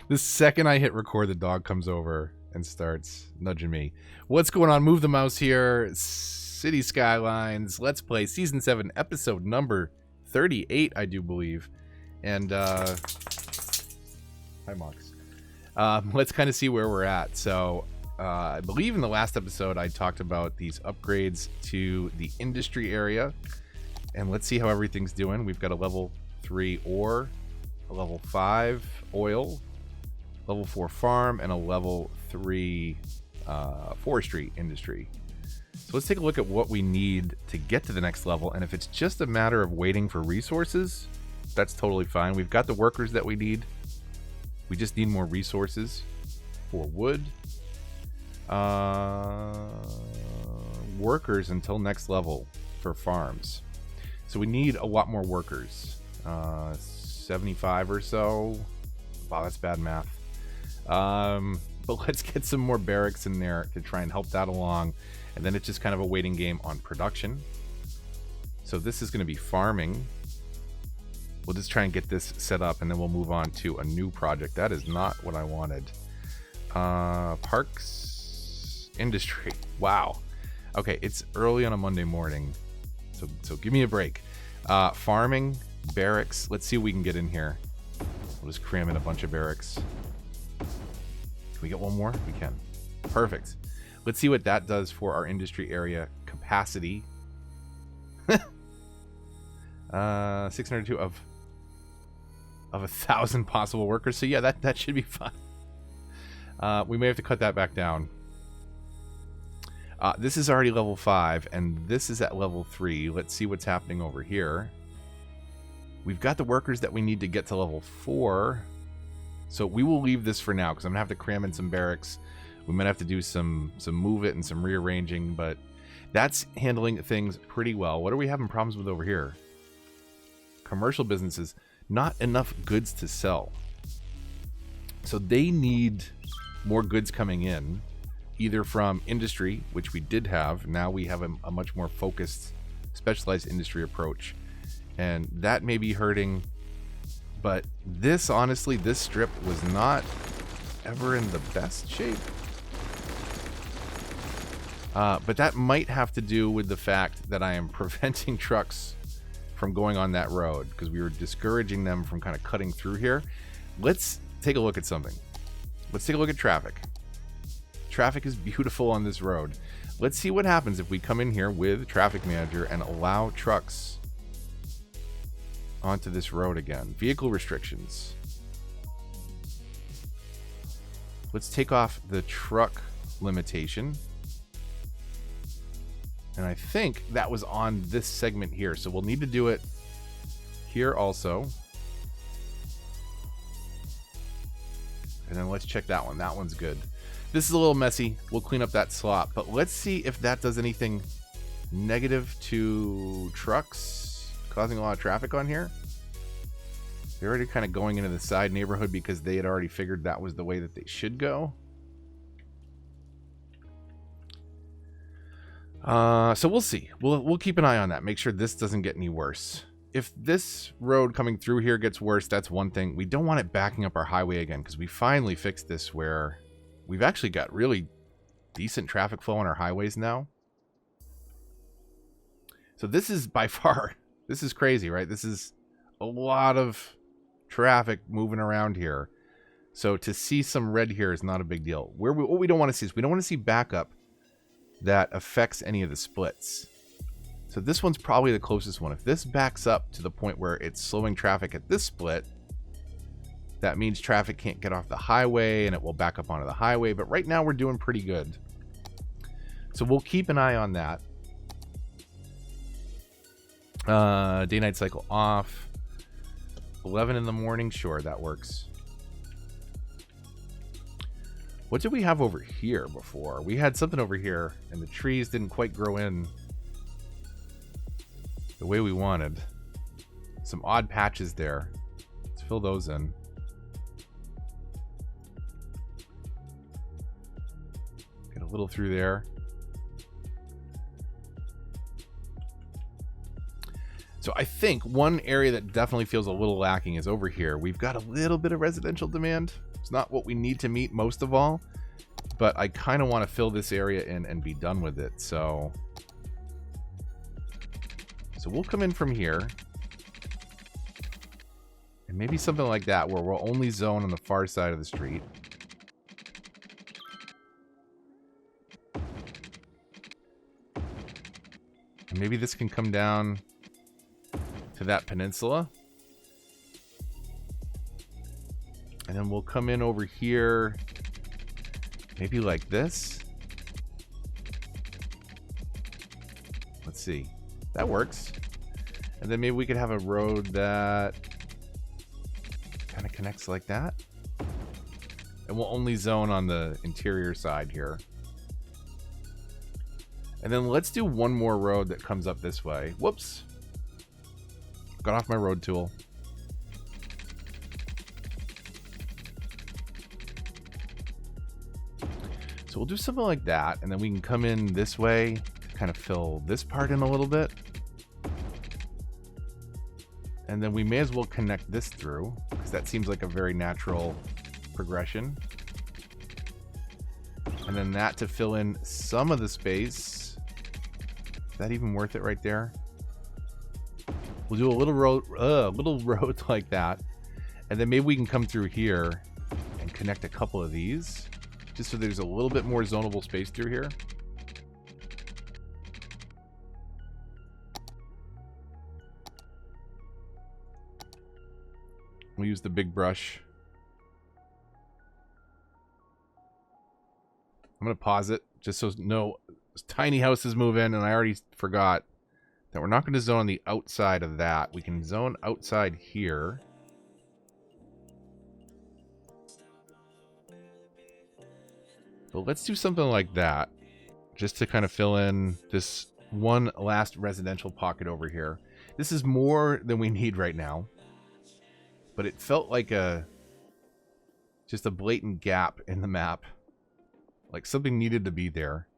The second I hit record, the dog comes over and starts nudging me. What's going on? Move the mouse here. City Skylines. Let's Play Season 7, Episode number 38, I do believe. And, hi, Mox. Let's kind of see where we're at. So, I believe in the last episode, I talked about these upgrades to the industry area. And let's see how everything's doing. We've got a level 3 ore, a level 5 oil, level 4 farm, and a level 3 forestry industry. So let's take a look at what we need to get to the next level. And if it's just a matter of waiting for resources, that's totally fine. We've got the workers that we need. We just need more resources for wood. Workers until next level for farms. So we need a lot more workers. 75 or so. Wow, that's bad math. But let's get some more barracks in there to try and help that along. And then it's just kind of a waiting game on production. So this is going to be farming. We'll just try and get this set up and then we'll move on to a new project. That is not what I wanted. Parks, industry. Wow. Okay, it's early on a Monday morning. So give me a break. Farming, barracks. Let's see what we can get in here. We'll just cram in a bunch of barracks. Can we get one more? We can. Perfect. Let's see what that does for our industry area capacity. 602 of 1,000 possible workers. So yeah, that should be fun. We may have to cut that back down. This is already level 5, and this is at level 3. Let's see what's happening over here. We've got the workers that we need to get to level 4. So we will leave this for now, because I'm going to have to cram in some barracks. We might have to do some move it and some rearranging, but that's handling things pretty well. What are we having problems with over here? Commercial businesses. Not enough goods to sell. So they need more goods coming in, either from industry, which we did have. Now we have a much more focused, specialized industry approach. And that may be hurting. But this, honestly, this strip was not ever in the best shape. But that might have to do with the fact that I am preventing trucks from going on that road, because we were discouraging them from kind of cutting through here. Let's take a look at something. Let's take a look at traffic. Traffic is beautiful on this road. Let's see what happens if we come in here with Traffic Manager and allow trucks onto this road again. Vehicle restrictions. Let's take off the truck limitation. And I think that was on this segment here. So we'll need to do it here also. And then let's check that one. That one's good. This is a little messy. We'll clean up that slot. But let's see if that does anything negative to trucks causing a lot of traffic on here. They're already kind of going into the side neighborhood because they had already figured that was the way that they should go. So we'll see. We'll keep an eye on that. Make sure this doesn't get any worse. If this road coming through here gets worse, that's one thing. We don't want it backing up our highway again, because we finally fixed this where we've actually got really decent traffic flow on our highways now. So this is by far, this is crazy, right? This is a lot of traffic moving around here. So to see some red here is not a big deal. What we don't want to see is we don't want to see backup that affects any of the splits. So this one's probably the closest one. If this backs up to the point where it's slowing traffic at this split, that means traffic can't get off the highway and it will back up onto the highway. But right now we're doing pretty good. So we'll keep an eye on that. Day-night cycle off. 11 in the morning. Sure, that works. What did we have over here before? We had something over here, and the trees didn't quite grow in the way we wanted. Some odd patches there. Let's fill those in. Get a little through there. So I think one area that definitely feels a little lacking is over here. We've got a little bit of residential demand. It's not what we need to meet most of all, but I kind of want to fill this area in and be done with it. So we'll come in from here. And maybe something like that where we'll only zone on the far side of the street. And maybe this can come down to that peninsula. And then we'll come in over here, maybe like this. Let's see. That works. And then maybe we could have a road that kind of connects like that. And we'll only zone on the interior side here. And then let's do one more road that comes up this way. Whoops. Got off my road tool. So we'll do something like that, and then we can come in this way to kind of fill this part in a little bit. And then we may as well connect this through, because that seems like a very natural progression. And then that to fill in some of the space. Is that even worth it right there? We'll do a little road like that. And then maybe we can come through here and connect a couple of these. Just so there's a little bit more zonable space through here. We'll use the big brush. I'm going to pause it just so no tiny houses move in. And I already forgot that we're not going to zone on the outside of that. We can zone outside here. But let's do something like that. Just to kind of fill in this one last residential pocket over here. This is more than we need right now. But it felt like just a blatant gap in the map. Like something needed to be there.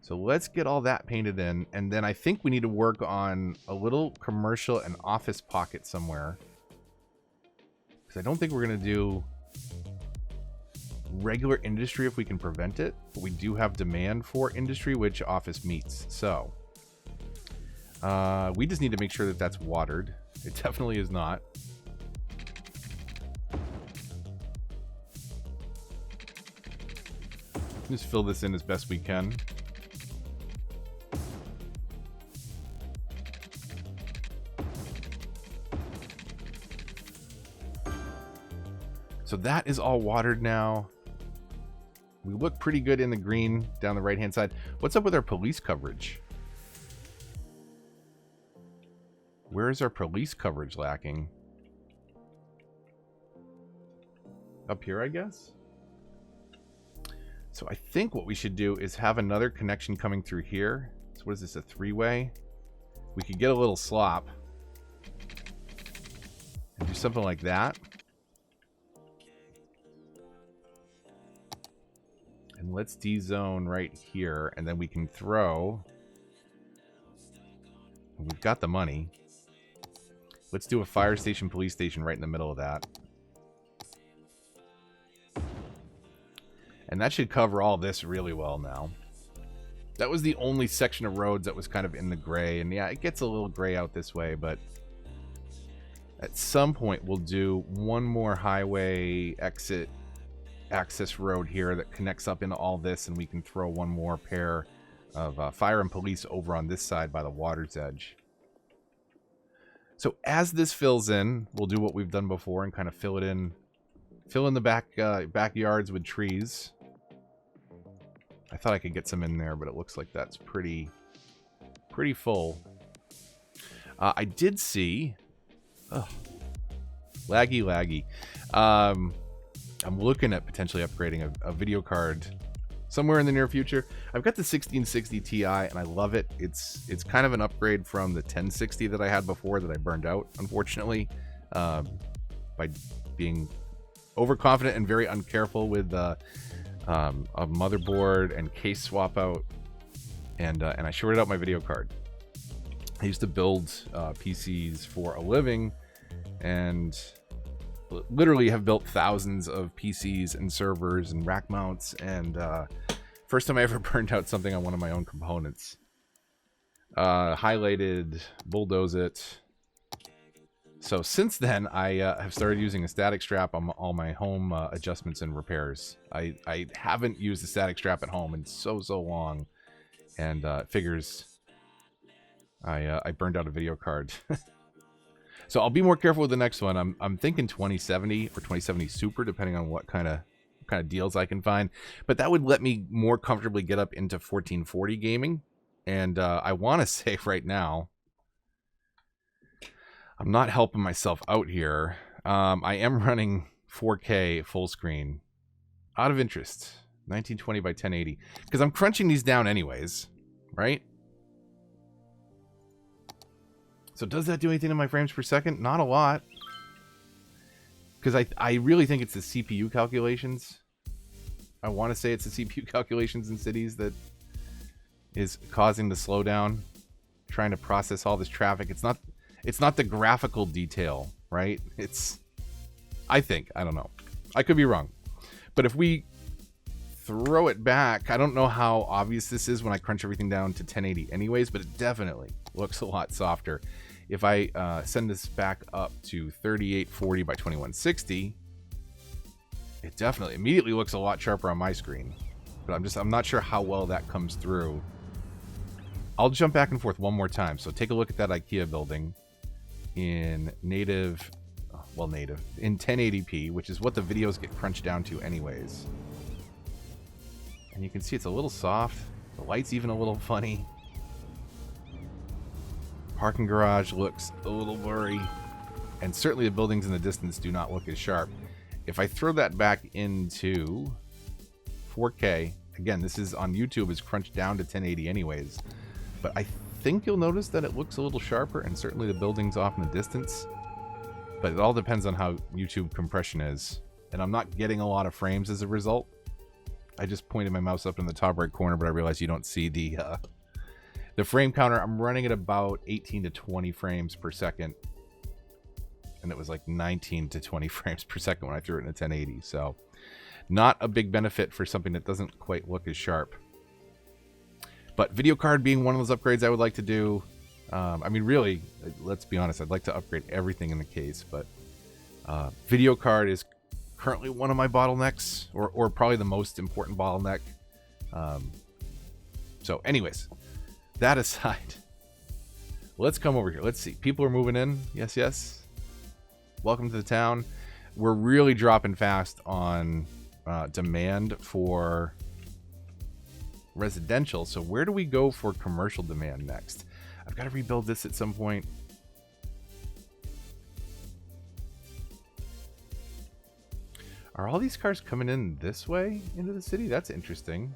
So let's get all that painted in. And then I think we need to work on a little commercial and office pocket somewhere. Because I don't think we're going to do regular industry if we can prevent it. But we do have demand for industry, which office meets. So we just need to make sure that that's watered. It definitely is not. Just fill this in as best we can. So that is all watered now. We look pretty good in the green down the right-hand side. What's up with our police coverage? Where is our police coverage lacking? Up here, I guess? So I think what we should do is have another connection coming through here. So what is this, a three-way? We could get a little slop. And do something like that. And let's D-zone right here, and then we can throw. We've got the money. Let's do a fire station, police station right in the middle of that. And that should cover all this really well now. That was the only section of roads that was kind of in the gray. And yeah, it gets a little gray out this way, but at some point we'll do one more highway exit access road here that connects up into all this, and we can throw one more pair of fire and police over on this side by the water's edge. So as this fills in, we'll do what we've done before and kind of fill in the backyards with trees. I thought I could get some in there, but it looks like that's pretty full. I did see laggy. I'm looking at potentially upgrading a video card somewhere in the near future. I've got the 1660 Ti, and I love it. It's kind of an upgrade from the 1060 that I had before that I burned out, unfortunately, by being overconfident and very uncareful with a motherboard and case swap out. and I shorted out my video card. I used to build PCs for a living, and literally have built thousands of PCs and servers and rack mounts, and first time I ever burned out something on one of my own components. Highlighted, bulldoze it. So since then, I have started using a static strap on all my home adjustments and repairs. I haven't used a static strap at home in so long, and figures I burned out a video card. So I'll be more careful with the next one. I'm thinking 2070 or 2070 Super, depending on what kind of deals I can find. But that would let me more comfortably get up into 1440 gaming. And I want to say right now, I'm not helping myself out here. I am running 4K full screen out of interest, 1920 by 1080, because I'm crunching these down anyways, right? So does that do anything to my frames per second? Not a lot. Because I really think it's the CPU calculations. I want to say it's the CPU calculations in cities that is causing the slowdown. Trying to process all this traffic. It's not the graphical detail, right? I think. I don't know. I could be wrong. But if we throw it back, I don't know how obvious this is when I crunch everything down to 1080 anyways, but it definitely looks a lot softer. If I send this back up to 3840 by 2160, it definitely immediately looks a lot sharper on my screen. But I'm not sure how well that comes through. I'll jump back and forth one more time. So take a look at that IKEA building in in 1080p, which is what the videos get crunched down to anyways. And you can see it's a little soft. The light's even a little funny. Parking garage looks a little blurry, and certainly the buildings in the distance do not look as sharp. If I throw that back into 4K, again, this is on YouTube, is crunched down to 1080 anyways, but I think you'll notice that it looks a little sharper, and certainly the buildings off in the distance, but it all depends on how YouTube compression is, and I'm not getting a lot of frames as a result. I just pointed my mouse up in the top right corner, but I realized you don't see the frame counter. I'm running at about 18 to 20 frames per second. And it was like 19 to 20 frames per second when I threw it in a 1080. So not a big benefit for something that doesn't quite look as sharp. But video card being one of those upgrades I would like to do. I mean, really, let's be honest, I'd like to upgrade everything in the case. But video card is currently one of my bottlenecks, or probably the most important bottleneck. So anyways, that aside, let's come over here. Let's see. People are moving in. Yes, yes. Welcome to the town. We're really dropping fast on demand for residential. So where do we go for commercial demand next? I've got to rebuild this at some point. Are all these cars coming in this way into the city? That's interesting.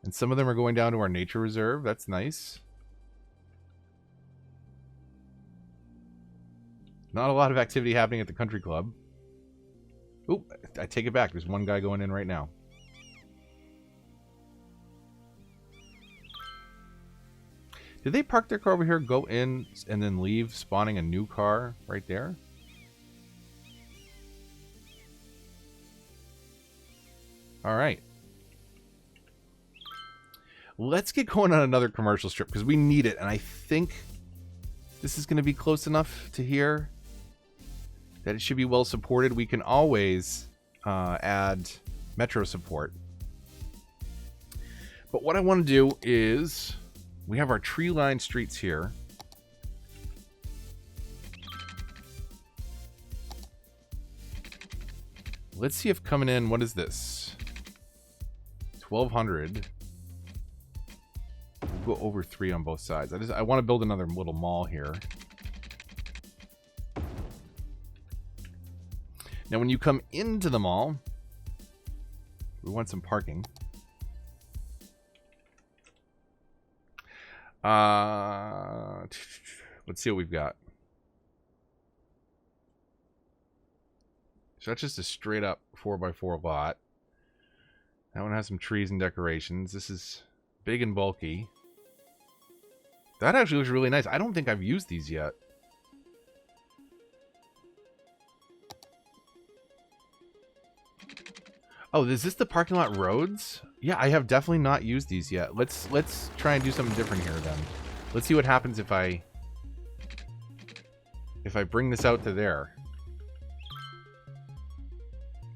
And some of them are going down to our nature reserve. That's nice. Not a lot of activity happening at the country club. Oop, I take it back. There's one guy going in right now. Did they park their car over here, go in, and then leave, spawning a new car right there? All right. Let's get going on another commercial strip because we need it. And I think this is going to be close enough to here that it should be well supported. We can always add metro support. But what I want to do is, we have our tree-lined streets here. Let's see if coming in, what is this? 1,200. We'll go over 3 on both sides. I want to build another little mall here. Now, when you come into the mall, we want some parking. Let's see what we've got. So that's just a straight up 4x4 lot. That one has some trees and decorations. This is Big and bulky. That actually looks really nice. I don't think I've used these yet. Oh, is this the parking lot roads? Yeah, I have definitely not used these yet. Let's try and do something different here then. Let's see what happens if I bring this out to there.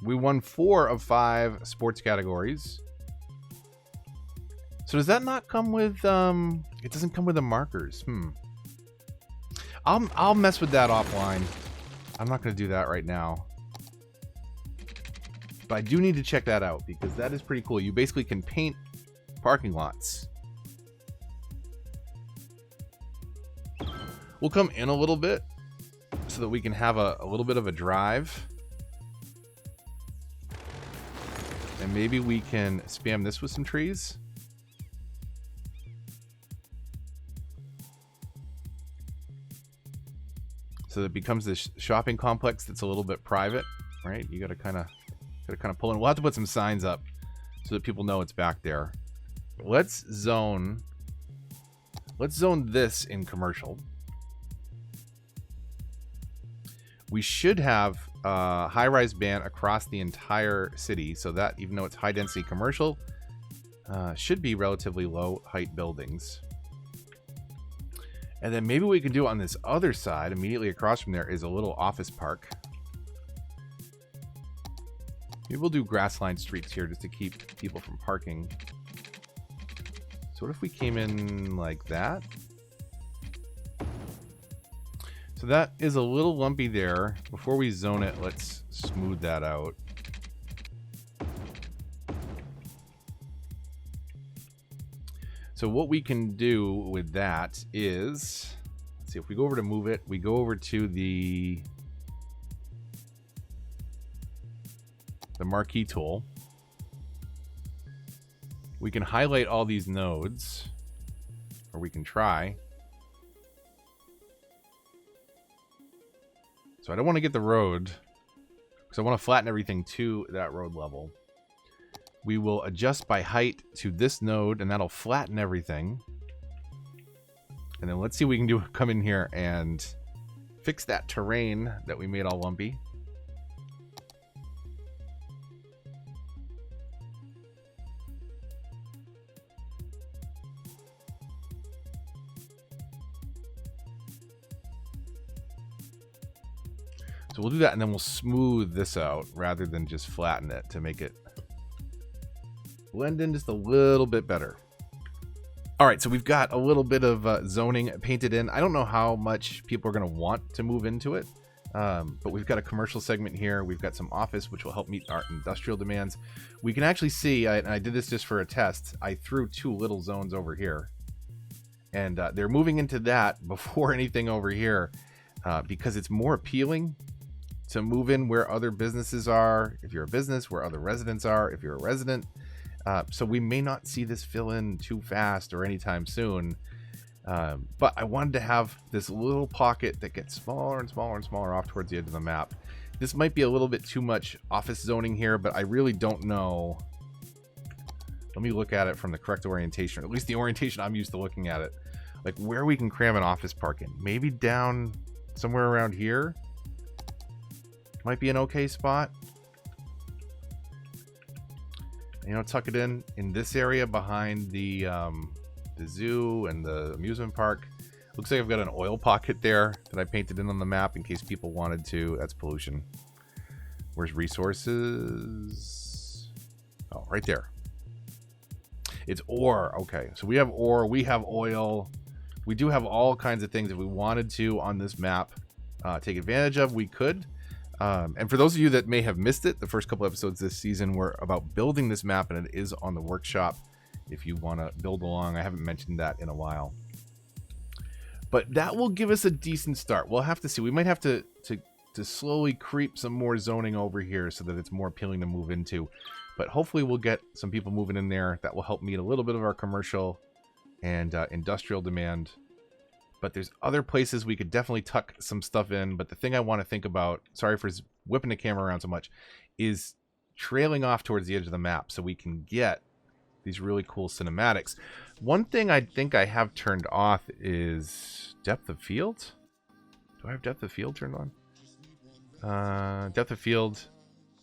We won 4 of 5 sports categories. So does that not come with it doesn't come with the markers. I'll mess with that offline. I'm not going to do that right now. But I do need to check that out because that is pretty cool. You basically can paint parking lots. We'll come in a little bit so that we can have a little bit of a drive. And maybe we can spam this with some trees. So that it becomes this shopping complex that's a little bit private, right? You gotta kind of pull in. We'll have to put some signs up so that people know it's back there. Let's zone this in commercial. We should have a high-rise ban across the entire city, so that even though it's high-density commercial, should be relatively low-height buildings. And then maybe we can do it on this other side. Immediately across from there is a little office park. Maybe we'll do grass-lined streets here just to keep people from parking. So what if we came in like that? So that is a little lumpy there. Before we zone it, let's smooth that out. So what we can do with that is, let's see, if we go over to move it, we go over to the marquee tool. We can highlight all these nodes, or we can try. So I don't want to get the road because I want to flatten everything to that road level. We will adjust by height to this node, and that'll flatten everything. And then let's see what we can do. Come in here and fix that terrain that we made all lumpy. So we'll do that, and then we'll smooth this out rather than just flatten it to make it blend in just a little bit better. All right, so we've got a little bit of zoning painted in. I don't know how much people are going to want to move into it, but we've got a commercial segment here. We've got some office, which will help meet our industrial demands. We can actually see, and I did this just for a test, I threw 2 little zones over here, and they're moving into that before anything over here because it's more appealing to move in where other businesses are. If you're a business, where other residents are, if you're a resident. So we may not see this fill in too fast or anytime soon. But I wanted to have this little pocket that gets smaller and smaller and smaller off towards the edge of the map. This might be a little bit too much office zoning here, but I really don't know. Let me look at it from the correct orientation, or at least the orientation I'm used to looking at it. Like where we can cram an office park in. Maybe down somewhere around here. Might be an okay spot. You know, tuck it in this area behind the zoo and the amusement park. Looks like I've got an oil pocket there that I painted in on the map in case people wanted to. That's pollution. Where's resources? Oh, right there. It's ore. Okay, so we have ore. We have oil. We do have all kinds of things if we wanted to on this map take advantage of. We could. And for those of you that may have missed it, the first couple episodes this season were about building this map, and it is on the workshop if you want to build along. I haven't mentioned that in a while. But that will give us a decent start. We'll have to see. We might have to slowly creep some more zoning over here so that it's more appealing to move into. But hopefully we'll get some people moving in there. That will help meet a little bit of our commercial and industrial demand. But there's other places we could definitely tuck some stuff in. But the thing I want to think about, sorry for whipping the camera around so much, is trailing off towards the edge of the map so we can get these really cool cinematics. One thing I think I have turned off is depth of field. Do I have depth of field turned on? Depth of field,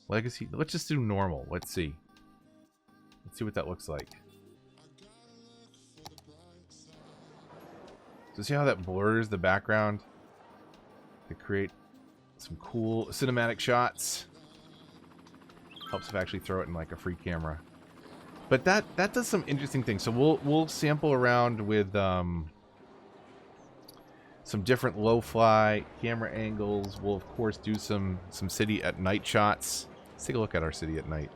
legacy. Let's just do normal. Let's see. Let's see what that looks like. So see how that blurs the background to create some cool cinematic shots. Helps if I actually throw it in like a free camera. But that does some interesting things. So we'll sample around with some different low-fly camera angles. We'll of course do some city at night shots. Let's take a look at our city at night.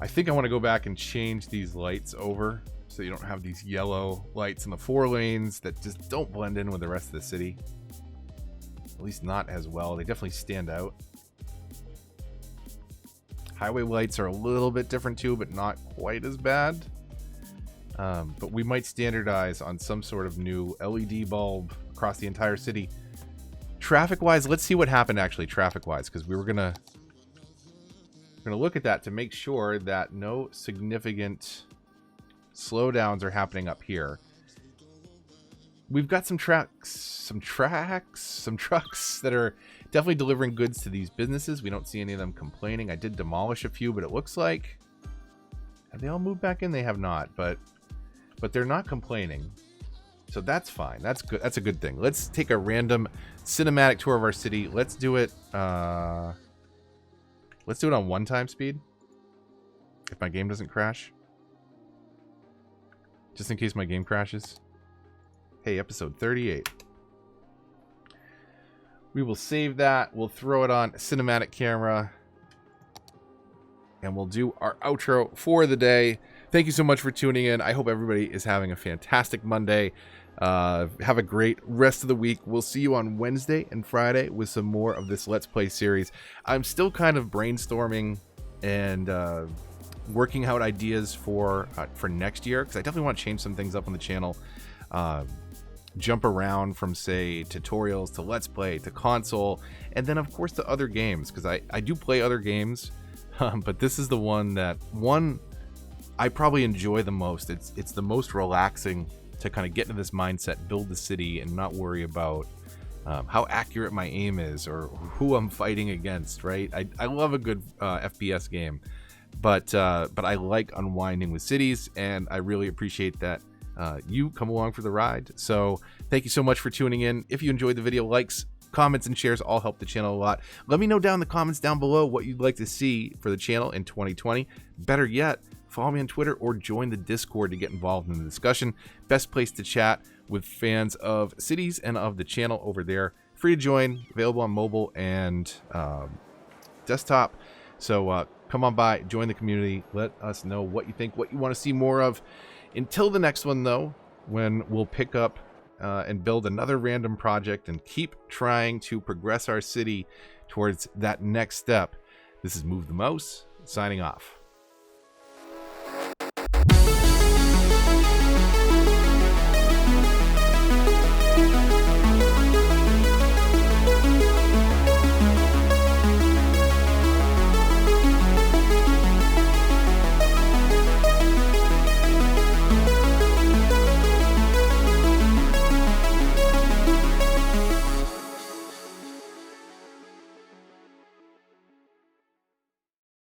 I think I want to go back and change these lights over so you don't have these yellow lights in the 4 lanes that just don't blend in with the rest of the city. At least not as well. They definitely stand out. Highway lights are a little bit different too, but not quite as bad. But we might standardize on some sort of new LED bulb across the entire city. Traffic-wise, let's see what happened actually traffic-wise, because we're gonna look at that to make sure that no significant slowdowns are happening up here. We've got some trucks that are definitely delivering goods to these businesses. We don't see any of them complaining. I did demolish a few, but it looks like, have they all moved back in? They have not, but they're not complaining. So that's fine. That's good. That's a good thing. Let's take a random cinematic tour of our city. Let's do it. Let's do it on 1x speed. If my game doesn't crash. Just in case my game crashes. Hey, episode 38. We will save that. We'll throw it on cinematic camera. And we'll do our outro for the day. Thank you so much for tuning in. I hope everybody is having a fantastic Monday. Have a great rest of the week. We'll see you on Wednesday and Friday with some more of this Let's Play series. I'm still kind of brainstorming and working out ideas for next year, because I definitely want to change some things up on the channel. Jump around from, say, tutorials to Let's Play to console, and then of course to other games, because I do play other games, but this is the one I probably enjoy the most. It's the most relaxing to kind of get into this mindset, build the city, and not worry about how accurate my aim is or who I'm fighting against, right? I love a good FPS game, but I like unwinding with cities, and I really appreciate that you come along for the ride. So thank you so much for tuning in. If you enjoyed the video, likes, comments, and shares all help the channel a lot. Let me know down in the comments down below what you'd like to see for the channel in 2020. Better yet, follow me on Twitter or join the Discord to get involved in the discussion. Best place to chat with fans of cities and of the channel over there. Free to join, available on mobile and desktop. So come on by, join the community. Let us know what you think, what you want to see more of. Until the next one, though, when we'll pick up and build another random project and keep trying to progress our city towards that next step. This is Move the Mouse, signing off.